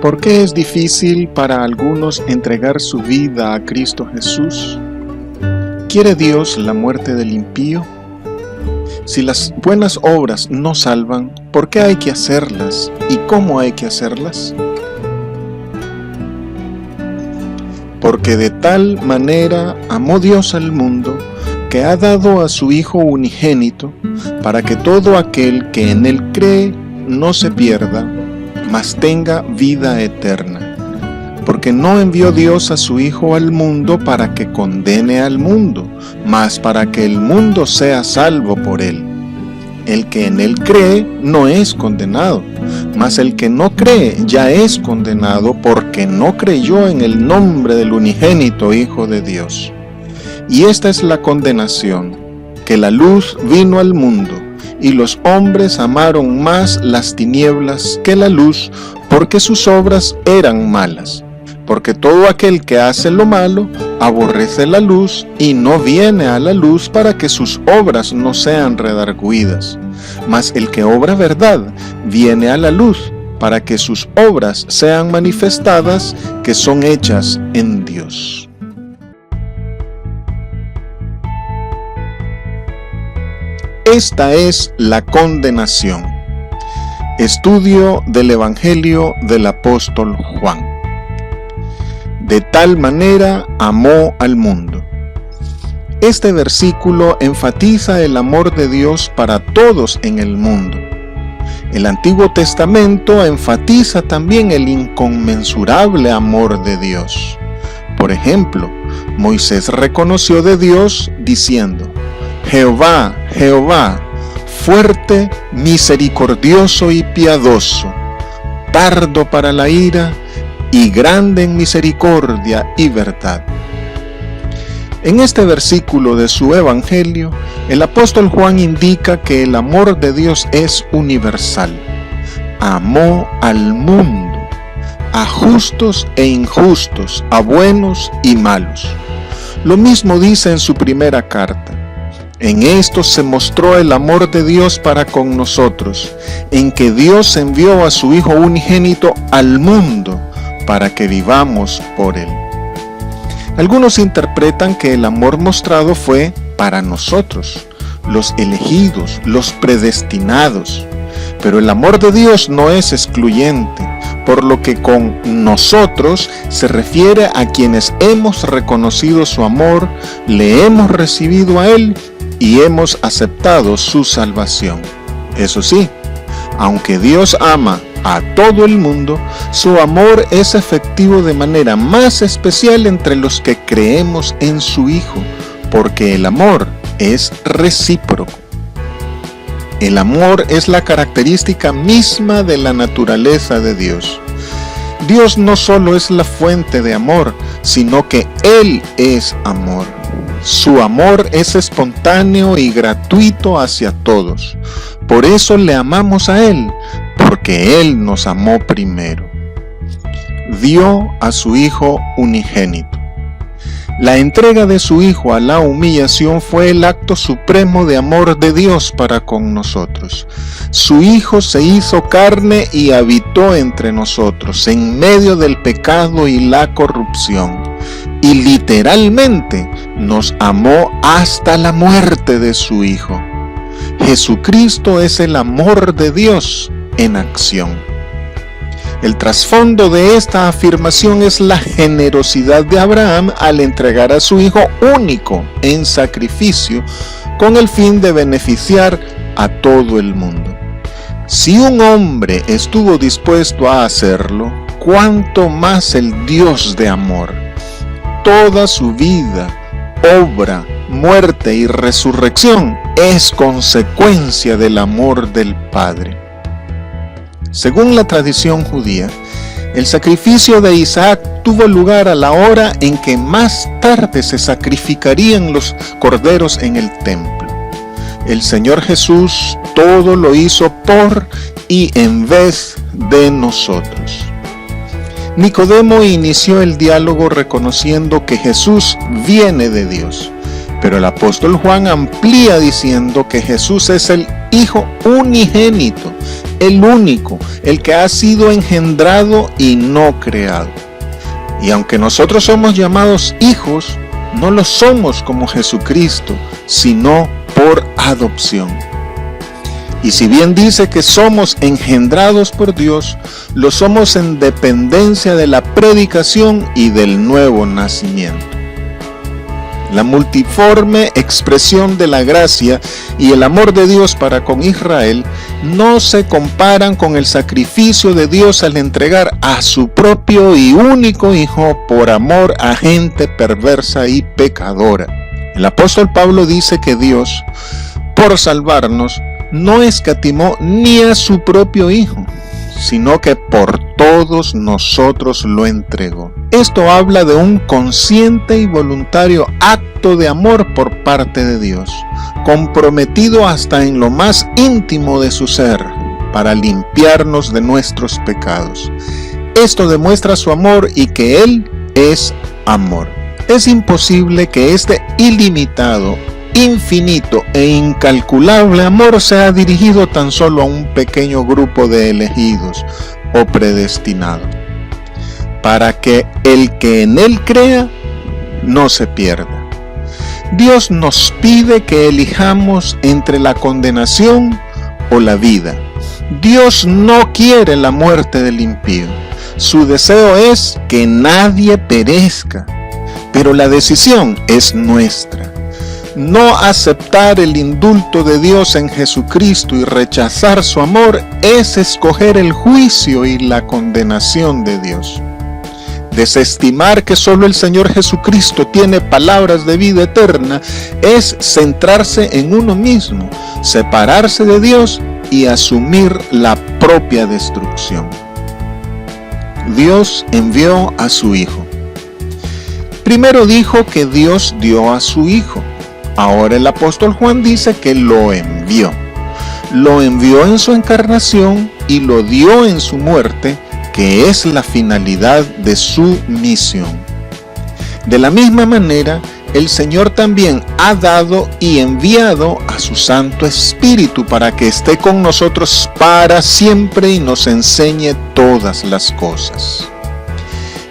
¿Por qué es difícil para algunos entregar su vida a Cristo Jesús? ¿Quiere Dios la muerte del impío? Si las buenas obras no salvan, ¿por qué hay que hacerlas? ¿Y cómo hay que hacerlas? Porque de tal manera amó Dios al mundo, que ha dado a su Hijo unigénito, para que todo aquel que en él cree no se pierda, mas tenga vida eterna. Porque no envió Dios a su Hijo al mundo para que condene al mundo, mas para que el mundo sea salvo por él. El que en él cree no es condenado, mas el que no cree ya es condenado porque no creyó en el nombre del unigénito Hijo de Dios. Y esta es la condenación, que la luz vino al mundo, y los hombres amaron más las tinieblas que la luz, porque sus obras eran malas. Porque todo aquel que hace lo malo, aborrece la luz, y no viene a la luz para que sus obras no sean redargüidas. Mas el que obra verdad, viene a la luz, para que sus obras sean manifestadas, que son hechas en Dios. Esta es la condenación. Estudio del Evangelio del apóstol Juan. De tal manera amó al mundo. Este versículo enfatiza el amor de Dios para todos en el mundo. El Antiguo Testamento enfatiza también el inconmensurable amor de Dios. Por ejemplo, Moisés reconoció de Dios diciendo: Jehová, Jehová, fuerte, misericordioso y piadoso, tardo para la ira y grande en misericordia y verdad. En este versículo de su Evangelio, el apóstol Juan indica que el amor de Dios es universal. Amó al mundo, a justos e injustos, a buenos y malos. Lo mismo dice en su primera carta. En esto se mostró el amor de Dios para con nosotros, en que Dios envió a su Hijo unigénito al mundo para que vivamos por él. Algunos interpretan que el amor mostrado fue para nosotros, los elegidos, los predestinados. Pero el amor de Dios no es excluyente, por lo que con nosotros se refiere a quienes hemos reconocido su amor, le hemos recibido a él y hemos aceptado su salvación. Eso sí, aunque Dios ama a todo el mundo, su amor es efectivo de manera más especial entre los que creemos en su Hijo, porque el amor es recíproco. El amor es la característica misma de la naturaleza de Dios. Dios no solo es la fuente de amor, sino que Él es amor. Su amor es espontáneo y gratuito hacia todos. Por eso le amamos a Él, porque Él nos amó primero. Dio a su Hijo unigénito. La entrega de su Hijo a la humillación fue el acto supremo de amor de Dios para con nosotros. Su Hijo se hizo carne y habitó entre nosotros, en medio del pecado y la corrupción. Y literalmente nos amó hasta la muerte de su Hijo. Jesucristo es el amor de Dios en acción. El trasfondo de esta afirmación es la generosidad de Abraham al entregar a su Hijo único en sacrificio con el fin de beneficiar a todo el mundo. Si un hombre estuvo dispuesto a hacerlo, ¿cuánto más el Dios de amor? Toda su vida, obra, muerte y resurrección es consecuencia del amor del Padre. Según la tradición judía, el sacrificio de Isaac tuvo lugar a la hora en que más tarde se sacrificarían los corderos en el templo. El Señor Jesús todo lo hizo por y en vez de nosotros. Nicodemo inició el diálogo reconociendo que Jesús viene de Dios, pero el apóstol Juan amplía diciendo que Jesús es el Hijo unigénito, el único, el que ha sido engendrado y no creado. Y aunque nosotros somos llamados hijos, no lo somos como Jesucristo, sino por adopción. Y si bien dice que somos engendrados por Dios, lo somos en dependencia de la predicación y del nuevo nacimiento. La multiforme expresión de la gracia y el amor de Dios para con Israel no se comparan con el sacrificio de Dios al entregar a su propio y único Hijo por amor a gente perversa y pecadora. El apóstol Pablo dice que Dios, por salvarnos, no escatimó ni a su propio Hijo, sino que por todos nosotros lo entregó. Esto habla de un consciente y voluntario acto de amor por parte de Dios, comprometido hasta en lo más íntimo de su ser, para limpiarnos de nuestros pecados. Esto demuestra su amor y que Él es amor. Es imposible que este ilimitado, infinito e incalculable amor sea dirigido tan solo a un pequeño grupo de elegidos o predestinados, para que el que en Él crea no se pierda. Dios nos pide que elijamos entre la condenación o la vida. Dios no quiere la muerte del impío. Su deseo es que nadie perezca, pero la decisión es nuestra. No aceptar el indulto de Dios en Jesucristo y rechazar su amor es escoger el juicio y la condenación de Dios. Desestimar que solo el Señor Jesucristo tiene palabras de vida eterna es centrarse en uno mismo, separarse de Dios y asumir la propia destrucción. Dios envió a su Hijo. Primero dijo que Dios dio a su Hijo. Ahora el apóstol Juan dice que lo envió. Lo envió en su encarnación y lo dio en su muerte, que es la finalidad de su misión. De la misma manera, el Señor también ha dado y enviado a su Santo Espíritu para que esté con nosotros para siempre y nos enseñe todas las cosas.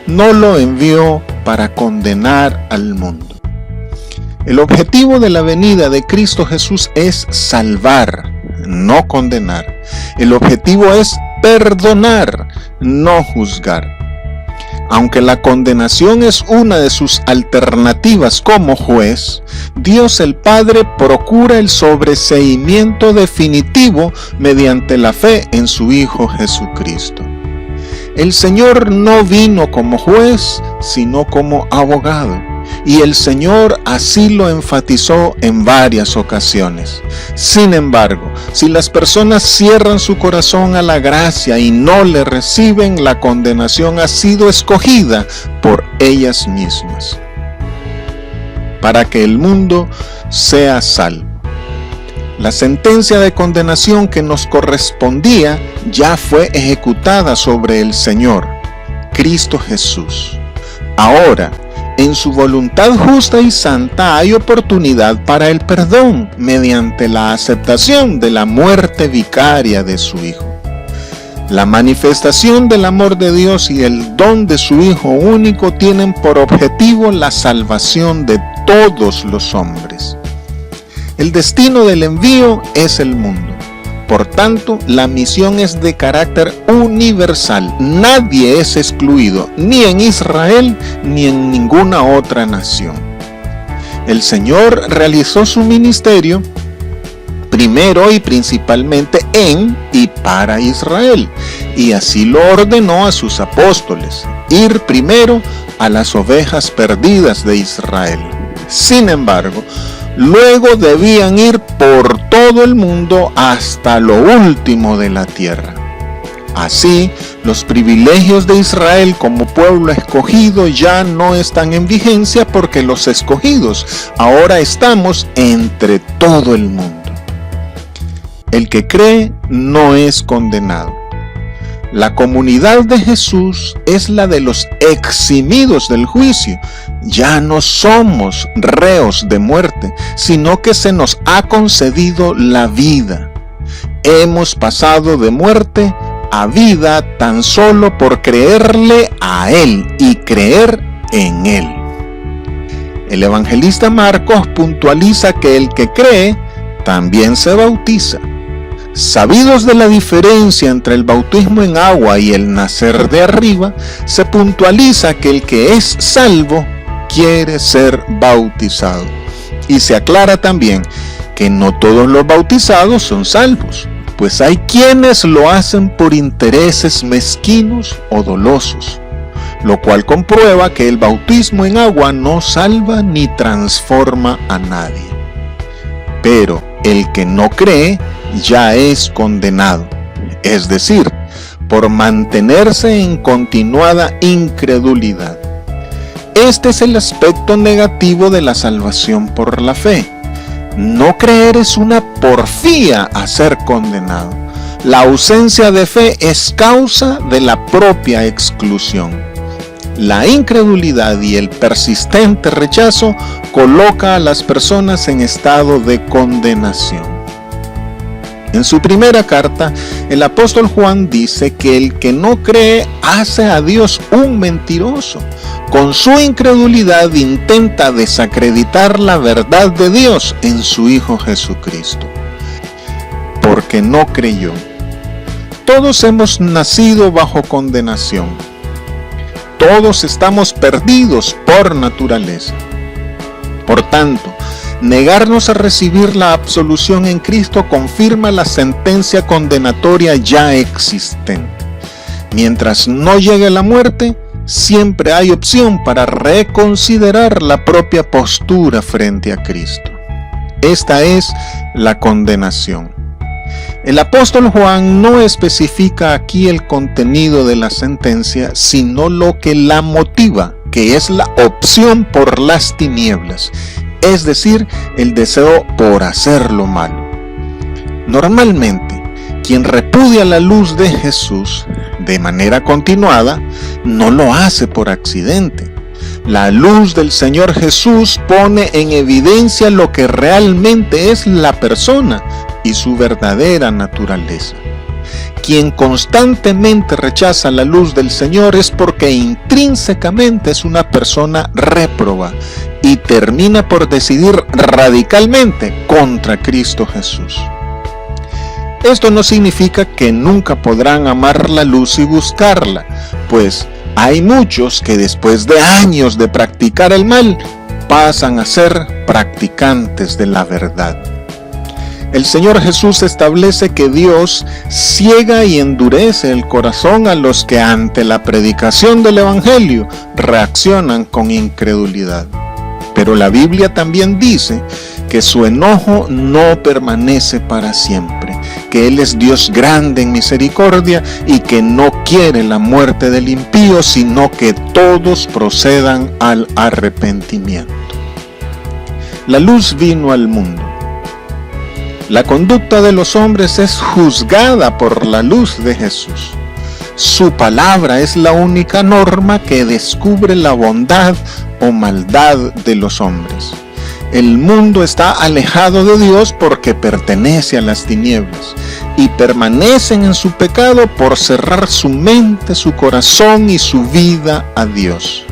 No lo envió para condenar al mundo. El objetivo de la venida de Cristo Jesús es salvar, no condenar. El objetivo es perdonar, no juzgar. Aunque la condenación es una de sus alternativas como juez, Dios el Padre procura el sobreseimiento definitivo mediante la fe en su Hijo Jesucristo. El Señor no vino como juez, sino como abogado. Y el Señor así lo enfatizó en varias ocasiones. Sin embargo, si las personas cierran su corazón a la gracia y no le reciben, la condenación ha sido escogida por ellas mismas, para que el mundo sea salvo. La sentencia de condenación que nos correspondía ya fue ejecutada sobre el Señor, Cristo Jesús. Ahora, en su voluntad justa y santa hay oportunidad para el perdón mediante la aceptación de la muerte vicaria de su Hijo. La manifestación del amor de Dios y el don de su Hijo único tienen por objetivo la salvación de todos los hombres. El destino del envío es el mundo. Por tanto, la misión es de carácter universal. Nadie es excluido, ni en Israel, ni en ninguna otra nación. El Señor realizó su ministerio primero y principalmente en y para Israel, y así lo ordenó a sus apóstoles, ir primero a las ovejas perdidas de Israel. Sin embargo, luego debían ir por todo el mundo hasta lo último de la tierra. Así, los privilegios de Israel como pueblo escogido ya no están en vigencia porque los escogidos ahora estamos entre todo el mundo. El que cree no es condenado. La comunidad de Jesús es la de los eximidos del juicio. Ya no somos reos de muerte, sino que se nos ha concedido la vida. hemos pasado de muerte a vida tan solo por creerle a Él y creer en Él. El evangelista Marcos puntualiza que el que cree también se bautiza. Sabidos de la diferencia entre el bautismo en agua y el nacer de arriba, se puntualiza que el que es salvo quiere ser bautizado. Y se aclara también que no todos los bautizados son salvos, pues hay quienes lo hacen por intereses mezquinos o dolosos, lo cual comprueba que el bautismo en agua no salva ni transforma a nadie. Pero el que no cree ya es condenado, es decir, por mantenerse en continuada incredulidad. Este es el aspecto negativo de la salvación por la fe. No creer es una porfía a ser condenado. La ausencia de fe es causa de la propia exclusión. La incredulidad y el persistente rechazo coloca a las personas en estado de condenación. En su primera carta, el apóstol Juan dice que el que no cree hace a Dios un mentiroso. Con su incredulidad intenta desacreditar la verdad de Dios en su Hijo Jesucristo, porque no creyó. Todos hemos nacido bajo condenación. Todos estamos perdidos por naturaleza. Por tanto, negarnos a recibir la absolución en Cristo confirma la sentencia condenatoria ya existente. Mientras no llegue la muerte, siempre hay opción para reconsiderar la propia postura frente a Cristo. Esta es la condenación. El apóstol Juan no especifica aquí el contenido de la sentencia, sino lo que la motiva, que es la opción por las tinieblas, es decir, el deseo por hacer lo malo. Normalmente, quien repudia la luz de Jesús de manera continuada, no lo hace por accidente. La luz del Señor Jesús pone en evidencia lo que realmente es la persona y su verdadera naturaleza. Quien constantemente rechaza la luz del Señor es porque intrínsecamente es una persona réproba y termina por decidir radicalmente contra Cristo Jesús. Esto no significa que nunca podrán amar la luz y buscarla, pues hay muchos que después de años de practicar el mal, pasan a ser practicantes de la verdad. El Señor Jesús establece que Dios ciega y endurece el corazón a los que ante la predicación del Evangelio reaccionan con incredulidad. Pero la Biblia también dice que su enojo no permanece para siempre, que Él es Dios grande en misericordia y que no quiere la muerte del impío, sino que todos procedan al arrepentimiento. La luz vino al mundo. La conducta de los hombres es juzgada por la luz de Jesús. Su palabra es la única norma que descubre la bondad o maldad de los hombres. El mundo está alejado de Dios porque pertenece a las tinieblas y permanecen en su pecado por cerrar su mente, su corazón y su vida a Dios.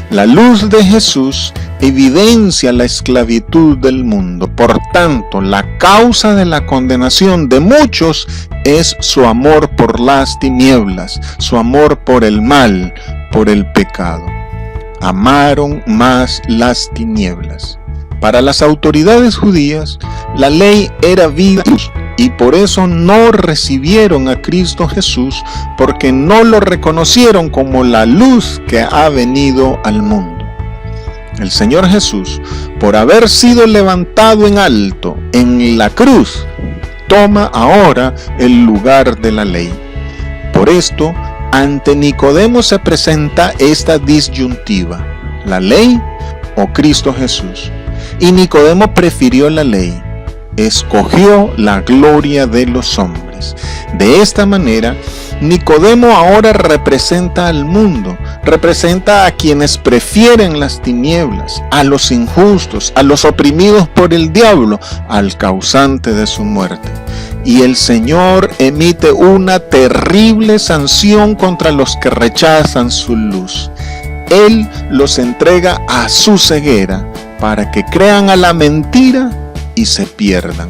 La luz de Jesús evidencia la esclavitud del mundo. Por tanto, la causa de la condenación de muchos es su amor por las tinieblas, su amor por el mal, por el pecado. Amaron más las tinieblas. Para las autoridades judías, la ley era vida y por eso no recibieron a Cristo Jesús, porque no lo reconocieron como la luz que ha venido al mundo. El Señor Jesús, por haber sido levantado en alto en la cruz, toma ahora el lugar de la ley. Por esto, ante Nicodemo se presenta esta disyuntiva: ¿la ley o Cristo Jesús? Y Nicodemo prefirió la ley, escogió la gloria de los hombres. De esta manera, Nicodemo ahora representa al mundo, representa a quienes prefieren las tinieblas, a los injustos, a los oprimidos por el diablo, al causante de su muerte. y el Señor emite una terrible sanción contra los que rechazan su luz. Él los entrega a su ceguera para que crean a la mentira y se pierdan.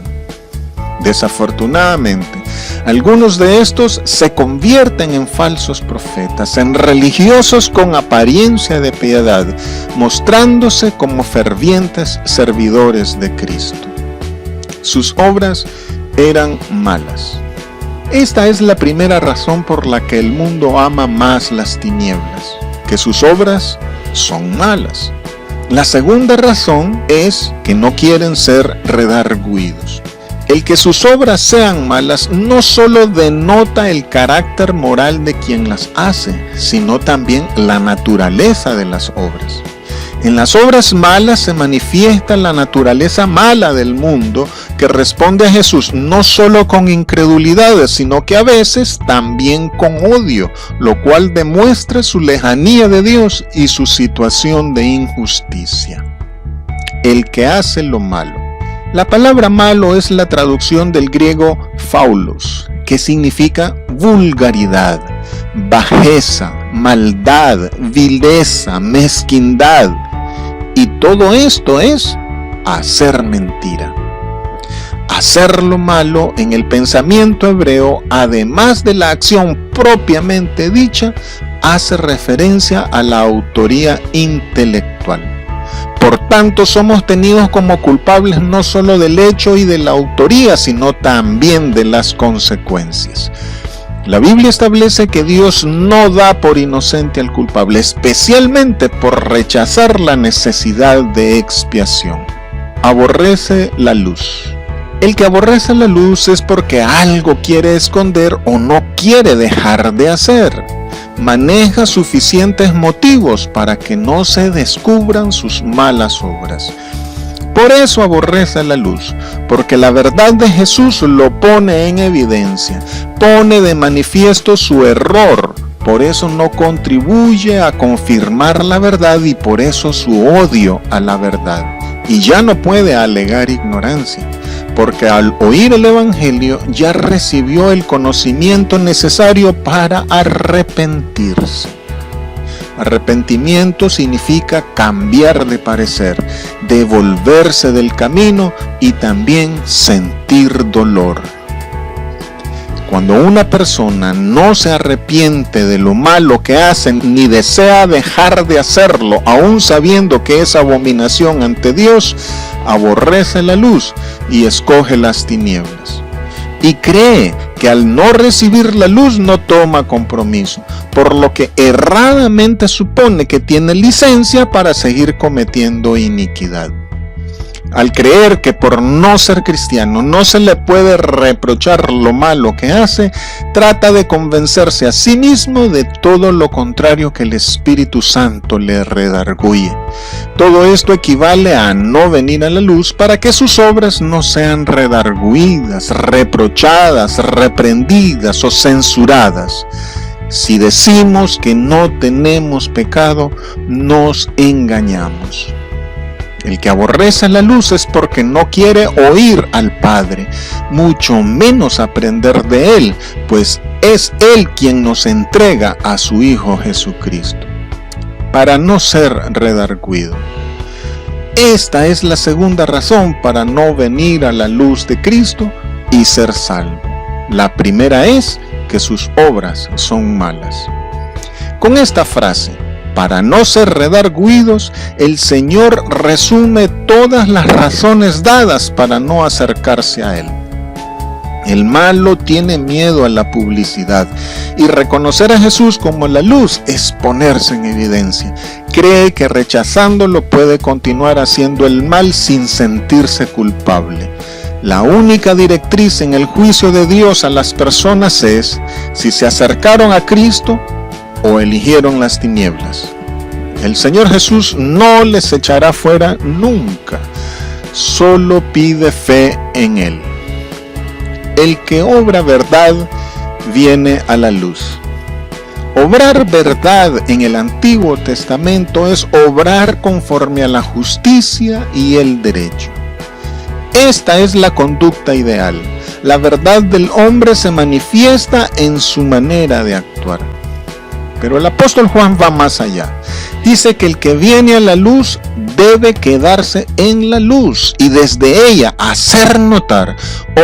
Desafortunadamente, algunos de estos se convierten en falsos profetas, en religiosos con apariencia de piedad, mostrándose como fervientes servidores de Cristo. Sus obras eran malas. Esta es la primera razón por la que el mundo ama más las tinieblas, que sus obras son malas. La segunda razón es que no quieren ser redargüidos. El que sus obras sean malas no solo denota el carácter moral de quien las hace, sino también la naturaleza de las obras. En las obras malas se manifiesta la naturaleza mala del mundo que responde a Jesús no solo con incredulidad, sino que a veces también con odio, lo cual demuestra su lejanía de Dios y su situación de injusticia. El que hace lo malo. La palabra malo es la traducción del griego phaulos, que significa vulgaridad, bajeza, maldad, vileza, mezquindad. Y todo esto es hacer mentira. Hacer lo malo en el pensamiento hebreo, además de la acción propiamente dicha, hace referencia a la autoría intelectual. Por tanto, somos tenidos como culpables no solo del hecho y de la autoría, sino también de las consecuencias. La Biblia establece que Dios no da por inocente al culpable, especialmente por rechazar la necesidad de expiación. Aborrece la luz. El que aborrece la luz es porque algo quiere esconder o no quiere dejar de hacer. Maneja suficientes motivos para que no se descubran sus malas obras. Por eso aborrece la luz, porque la verdad de Jesús lo pone en evidencia, pone de manifiesto su error, por eso no contribuye a confirmar la verdad y por eso su odio a la verdad. Y ya no puede alegar ignorancia, porque al oír el Evangelio ya recibió el conocimiento necesario para arrepentirse. Arrepentimiento significa cambiar de parecer, devolverse del camino y también sentir dolor. Cuando una persona no se arrepiente de lo malo que hace ni desea dejar de hacerlo, aun sabiendo que es abominación ante Dios, aborrece la luz y escoge las tinieblas. Y cree que al no recibir la luz no toma compromiso, por lo que erradamente supone que tiene licencia para seguir cometiendo iniquidad. Al creer que por no ser cristiano no se le puede reprochar lo malo que hace, trata de convencerse a sí mismo de todo lo contrario que el Espíritu Santo le redarguye. Todo esto equivale a no venir a la luz para que sus obras no sean redarguidas, reprochadas, reprendidas o censuradas. Si decimos que no tenemos pecado, nos engañamos. El que aborrece la luz es porque no quiere oír al Padre, mucho menos aprender de Él, pues es Él quien nos entrega a su Hijo Jesucristo, para no ser redarguido. Esta es la segunda razón para no venir a la luz de Cristo y ser salvo. La primera es que sus obras son malas. Con esta frase, para no ser redarguidos, el Señor resume todas las razones dadas para no acercarse a Él. El malo tiene miedo a la publicidad y reconocer a Jesús como la luz es ponerse en evidencia. Cree que rechazándolo puede continuar haciendo el mal sin sentirse culpable. La única directriz en el juicio de Dios a las personas es si se acercaron a Cristo o eligieron las tinieblas. El Señor Jesús no les echará fuera nunca, solo pide fe en Él. El que obra verdad viene a la luz. Obrar verdad en el Antiguo Testamento es obrar conforme a la justicia y el derecho. Esta es la conducta ideal, La verdad del hombre se manifiesta en su manera de actuar. Pero el apóstol Juan va más allá. Dice que el que viene a la luz debe quedarse en la luz y desde ella hacer notar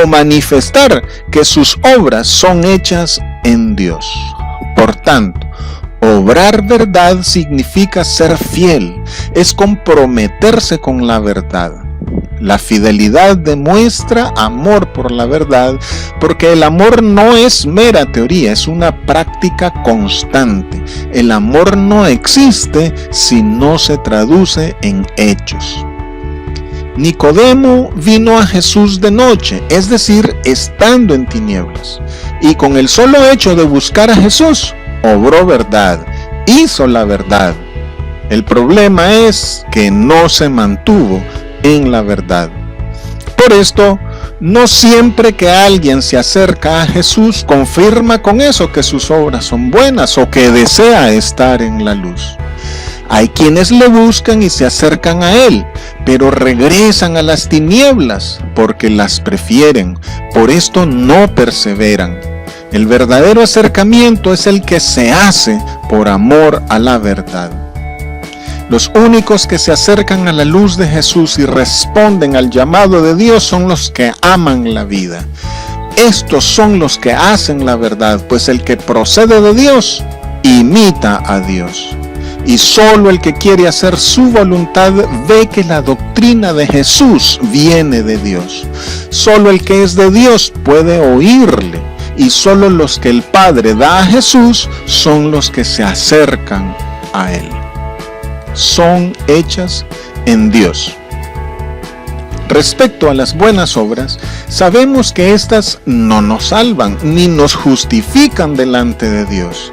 o manifestar que sus obras son hechas en Dios. Por tanto, obrar verdad significa ser fiel, es comprometerse con la verdad. La fidelidad demuestra amor por la verdad, porque el amor no es mera teoría, es una práctica constante. El amor no existe si no se traduce en hechos. Nicodemo vino a Jesús de noche, es decir, estando en tinieblas, y con el solo hecho de buscar a Jesús, obró verdad, hizo la verdad. El problema es que no se mantuvo en la verdad. Por esto, no siempre que alguien se acerca a Jesús confirma con eso que sus obras son buenas o que desea estar en la luz. Hay quienes le buscan y se acercan a Él, pero regresan a las tinieblas porque las prefieren, por esto no perseveran. El verdadero acercamiento es el que se hace por amor a la verdad. Los únicos que se acercan a la luz de Jesús y responden al llamado de Dios son los que aman la vida. Estos son los que hacen la verdad, pues el que procede de Dios imita a Dios. Y solo el que quiere hacer su voluntad ve que la doctrina de Jesús viene de Dios. Solo el que es de Dios puede oírle, y solo los que el Padre da a Jesús son los que se acercan a Él. Son hechas en Dios. Respecto a las buenas obras, sabemos que éstas no nos salvan ni nos justifican delante de Dios.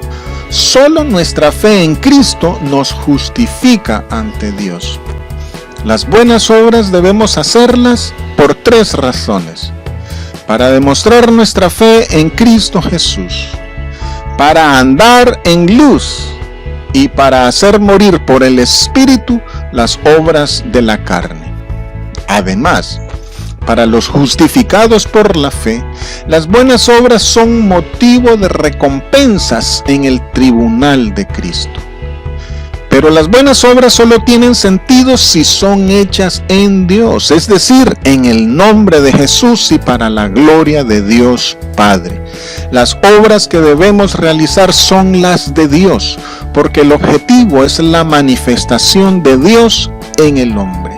Solo nuestra fe en Cristo nos justifica ante Dios. Las buenas obras debemos hacerlas por 3 razones: para demostrar nuestra fe en Cristo Jesús, para andar en luz y para hacer morir por el Espíritu las obras de la carne. Además, para los justificados por la fe, las buenas obras son motivo de recompensas en el tribunal de Cristo. Pero las buenas obras solo tienen sentido si son hechas en Dios, es decir, en el nombre de Jesús y para la gloria de Dios Padre. Las obras que debemos realizar son las de Dios, porque el objetivo es la manifestación de Dios en el hombre.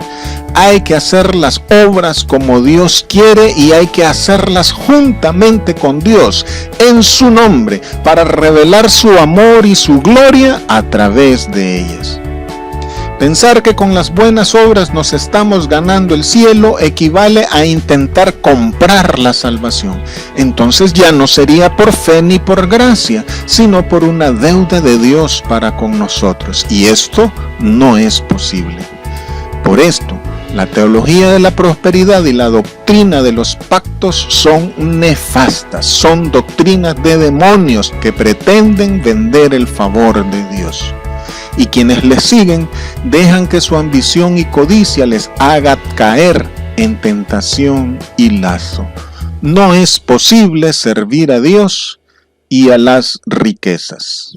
Hay que hacer las obras como Dios quiere y hay que hacerlas juntamente con Dios en su nombre para revelar su amor y su gloria a través de ellas. Pensar que con las buenas obras nos estamos ganando el cielo equivale a intentar comprar la salvación. Entonces ya no sería por fe ni por gracia, sino por una deuda de Dios para con nosotros. Y esto no es posible. Por esto, la teología de la prosperidad y la doctrina de los pactos son nefastas, son doctrinas de demonios que pretenden vender el favor de Dios. Y quienes les siguen dejan que su ambición y codicia les haga caer en tentación y lazo. No es posible servir a Dios y a las riquezas.